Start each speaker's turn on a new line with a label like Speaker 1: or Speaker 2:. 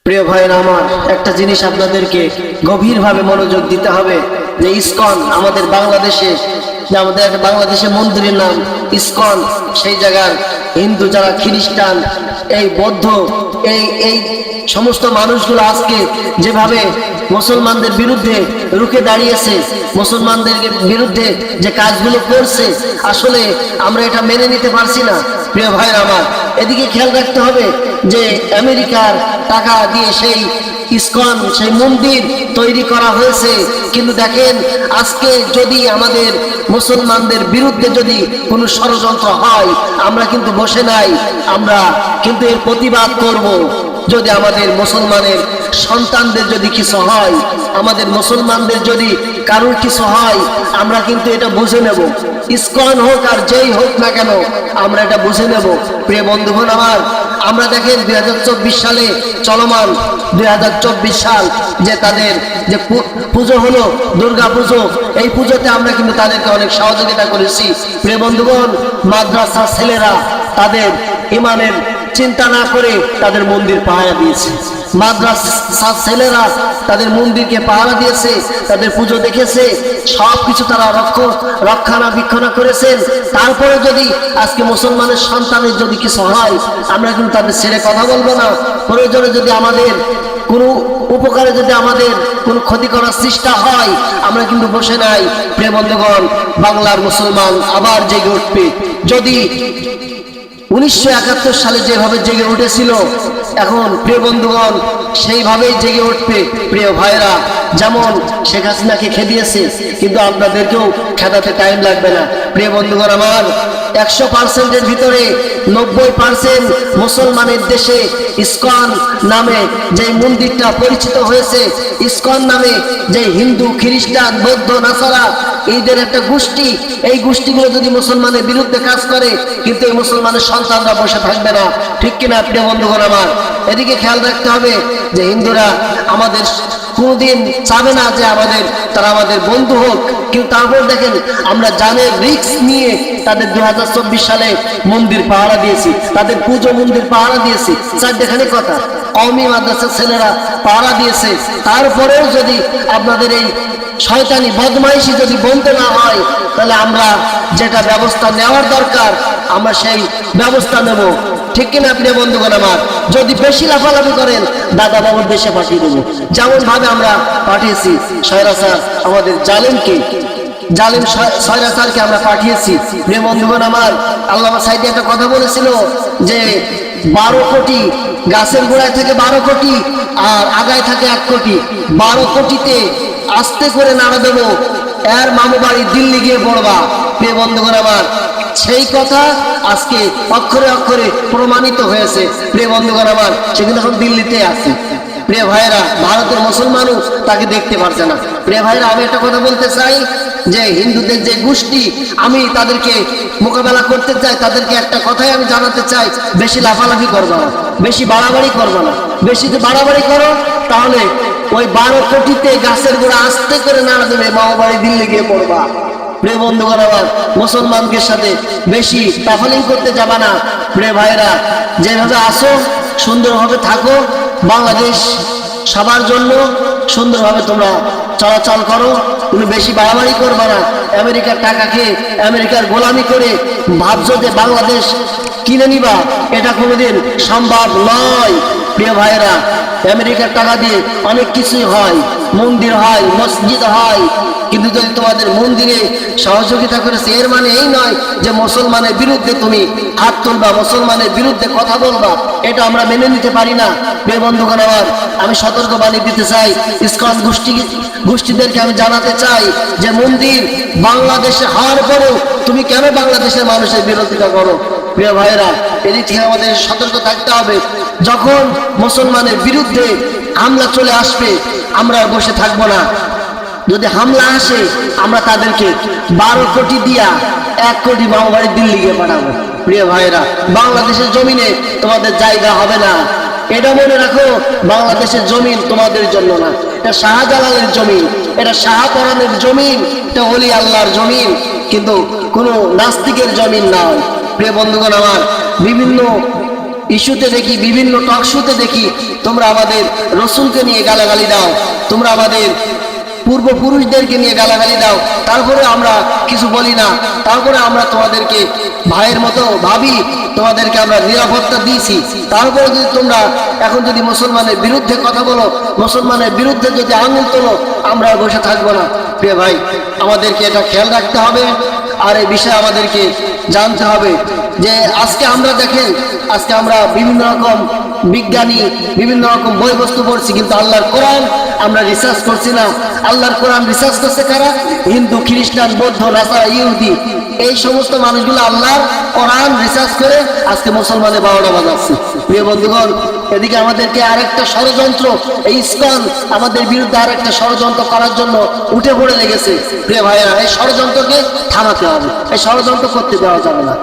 Speaker 1: প্রিয় ভাইরা আমার, একটা জিনিস আপনাদেরকে গভীরভাবে মনোযোগ দিতে হবে যে ইসকন আমাদের বাংলাদেশে, যে আমাদের একটা বাংলাদেশে মন্দিরের নাম ইসকন, সেই জায়গার হিন্দু যারা খ্রিস্টান, এই বৌদ্ধ, এই এই সমস্ত মানুষগুলো আজকে যেভাবে মুসলমানদের বিরুদ্ধে রুখে দাঁড়িয়েছে, মুসলমানদের বিরুদ্ধে যে কাজগুলো করছে, আসলে আমরা এটা মেনে নিতে পারছি না। প্রিয় ভাইরা আমার, এদিকে খেয়াল রাখতে হবে যে আমেরিকার টাকা দিয়ে সেই ইসকন, সেই মন্দির তৈরি করা হয়েছে, কিন্তু দেখেন আজকে যদি আমাদের মুসলমানদের বিরুদ্ধে যদি কোনো ষড়যন্ত্র হয়, আমরা কিন্তু বসে নাই, আমরা কিন্তু এর প্রতিবাদ করব। যদি আমাদের মুসলমানের সন্তানদের যদি কিছু হয়, আমাদের মুসলমানদের যদি কারোর কিছু হয়, আমরা কিন্তু এটা বুঝে নেব। ইসকন হোক আর যেই হোক না কেন, আমরা এটা বুঝে নেব। প্রিয় বন্ধুগণ আমার, আমরা দেখেন 2024 সালে চলমান 2024 সাল, যে তাদের যে পুজো হলো দুর্গা পুজো, এই পুজোতে আমরা কিন্তু তাদেরকে অনেক সহযোগিতা করেছি। প্রিয় বন্ধুগণ, মাদ্রাসার ছেলেরা তাদের ইমানের চিন্তা না করে তাদের মন্দির পাহারা দিয়েছে, মাদ্রাসার ছেলেরা তাদের মন্দিরকে পাহারা দিয়েছে, তাদের পুজো দেখেছে, সবকিছু তারা রক্ষণাবেক্ষণ করেছেন। তারপরে যদি আজকে মুসলমানের সন্তানের যদি কিছু হয়, আমরা কিন্তু তাদের ছেড়ে কথা বলবো না। প্রয়োজনে যদি আমাদের কোনো উপকারে যদি আমাদের কোনো ক্ষতি করার চেষ্টা হয়, আমরা কিন্তু বসে নাই। প্রিয় বন্ধুগণ, বাংলার মুসলমান আবার জেগে উঠবে। যদি 1971 সালে যেভাবে জেগে উঠেছিল, এখন প্রিয় বন্ধুগণ সেইভাবেই জেগে উঠবে। প্রিয় ভাইরা, যেমন শেখ হাসিনাকে খেদিয়েছে, কিন্তু আপনাদেরকেও খেদাতে টাইম লাগবে না। প্রিয় বন্ধুগণ আমার, 100%-এর ভিতরে 90% মুসলমানের দেশে ইসকন নামে যে মন্দিরটা পরিচিত হয়েছে, ইসকন নামে যে হিন্দু, খ্রিস্টান, বৌদ্ধ, নাসারা এদের একটা গোষ্ঠী, এই গোষ্ঠীগুলো যদি মুসলমানের বিরুদ্ধে কাজ করে, কিন্তু এই মুসলমানের সন্তানরা বসে থাকবে না। ঠিক কিনা প্রিয় বন্ধুগণ আমার? এদিকে খেয়াল রাখতে হবে যে হিন্দুরা আমাদের কোনদিন চাবে না যে তারা আমাদের বন্ধু হোক, কিন্তু তারপর দেখেন আমরা জানের রিস্ক নিয়ে তাদের 2024 সালে মন্দির পাহারা দিয়েছি, তাদের পুজো মন্দির পাহারা দিয়েছি। চারখানে কথা, কওমি মাদ্রাসার ছেলেরা পাহারা দিয়েছে। তারপরেও যদি আপনাদের এই শয়তানি বদমাইশি যদি বন্ধ না হয়, তাহলে আমরা যেটা ব্যবস্থা নেওয়ার দরকার আমরা সেই ব্যবস্থা নেব। ঠিক কিনা প্রিয় বন্ধুগণ আমার? যদি বেশি লাফালাফি করেন, দাদা বাবুর দেশে পাঠিয়ে দেবো, যেমন ভাবে আমরা পাঠিয়েছি স্বৈরাচার আমাদের জালেম স্বৈরাচারকে আমরা পাঠিয়েছি। প্রিয় বন্ধুগণ আমার, আল্লামা সাইদি একটা কথা বলেছিল যে 12 কোটি গাছের গোড়ায় থেকে 12 কোটি আর আগায় থাকে 1 কোটি, 12 কোটিতে আস্তে করে নাড়া দেবো, এর মামু বাড়ি দিল্লি গিয়ে পড়বা। প্রিয় বন্ধুগণ আমার, সেই কথা আজকে অক্ষরে অক্ষরে প্রমাণিত হয়েছে। প্রিয় বন্ধুগণ আমার, সে কিন্তু এখন দিল্লিতে আছে। প্রিয় ভাইরা, ভারতের মুসলমানও তাকে দেখতে পারছে না। প্রিয় ভাইরা, আমি একটা কথা বলতে চাই যে হিন্দুদের যে গোষ্ঠী, আমি তাদেরকে মোকাবেলা করতে চাই, তাদেরকে একটা কথাই আমি জানাতে চাই, বেশি লাফালাফি করবা না, বেশি বাড়াবাড়ি করবা না। বেশি যদি বাড়াবাড়ি করো, তাহলে ওই 12 কোটিতে গাছের গোড়া আস্তে করে নাড়া দেবে, মামা বাড়ি দিল্লি গিয়ে পড়বা। প্রিয় বন্ধুগণ আমার, মুসলমানদের সাথে বেশি টাফালিং করতে যাবা না। প্রিয় ভাইরা, যেভাবে আসো সুন্দরভাবে থাকো, বাংলাদেশ সবার জন্য সুন্দরভাবে তোমরা চলাচল করো, তুমি বেশি বাড়াবাড়ি করবা না। আমেরিকার টাকা খেয়ে, আমেরিকার গোলামি করে ভাবছো যে বাংলাদেশ কিনে নিবা, এটা কোনোদিন সম্ভব নয়। প্রিয় ভাইরা, আমেরিকার টাকা দিয়ে অনেক কিছুই হয়, মন্দির হয়, মসজিদ হয়, কিন্তু যদি তোমাদের মন্দিরে সহযোগিতা করেছে, এর মানে এই নয় যে মুসলমানের বিরুদ্ধে তুমি হাত তুলবা, মুসলমানের বিরুদ্ধে কথা বলবা, এটা আমরা মেনে নিতে পারি না। প্রিয় বন্ধুগণ আমার, আমি সতর্কবাণী দিতে চাই, ইসকন গোষ্ঠীদেরকে আমি জানাতে চাই যে মন্দির বাংলাদেশে হওয়ার পরেও তুমি কেন বাংলাদেশের মানুষের বিরোধিতা করো? প্রিয় ভাইরা, এদিক থেকে আমাদের সতর্ক থাকতে হবে। যখন মুসলমানের বিরুদ্ধে হামলা চলে আসবে, আমরা বসে থাকবো না। যদি হামলা আসে, আমরা তাদেরকে 12 কোটি দিয়া 1 কোটি মামা বাড়ি দিল্লি গিয়ে পাঠাবো। প্রিয় ভাইরা, বাংলাদেশের জমিনে তোমাদের জায়গা হবে না, এটা মনে রাখো। বাংলাদেশের জমিন তোমাদের জন্য না, এটা শাহজালালের জমিন, এটা শাহপরানের জমিন, এটা ওলি আল্লাহর জমিন, কিন্তু কোনো নাস্তিকের জমিন নয়। প্রিয় বন্ধুগণ আমার, বিভিন্ন ইস্যুতে দেখি, বিভিন্ন টক শোতে দেখি তোমরা আমাদের রসুলকে নিয়ে গালাগালি দাও, তোমরা আমাদের পূর্বপুরুষদেরকে নিয়ে গালাগালি দাও, তারপরে আমরা কিছু বলি না, তারপরে আমরা তোমাদেরকে ভাইয়ের মতো ভাবি, তোমাদেরকে আমরা নিরাপত্তা দিয়েছি, তারপরে যদি তোমরা এখন যদি মুসলমানের বিরুদ্ধে কথা বলো, মুসলমানের বিরুদ্ধে যদি আঙুল তোলো, আমরা বসে থাকবো না। প্রিয় ভাই, আমাদেরকে এটা খেয়াল রাখতে হবে, আর এই বিষয়ে আমাদেরকে জানতে হবে যে আজকে আমরা দেখেন, আজকে আমরা বিভিন্ন রকম বিজ্ঞানী, বিভিন্ন রকম বই বস্তু পড়ছি, কিন্তু আল্লাহর কোরআন আমরা রিসার্চ করছি না। আল্লাহর কোরআন রিসার্চ করছে কারা? হিন্দু, খ্রিস্টান, বৌদ্ধ, নাসারা, ইহুদি, এই সমস্ত মানুষগুলো আল্লাহর কোরআন রিসার্চ করে আজকে মুসলমানের 12টা বাজাচ্ছে। প্রিয় বন্ধুগণ, এদিকে আমাদেরকে আরেকটা ষড়যন্ত্র, এই ইসকন আমাদের বিরুদ্ধে আরেকটা ষড়যন্ত্র করার জন্য উঠে পড়ে লেগেছে। প্রিয় ভাইয়েরা, এই ষড়যন্ত্রকে থামাতে হবে, এই ষড়যন্ত্র করতে দেওয়া যাবে না।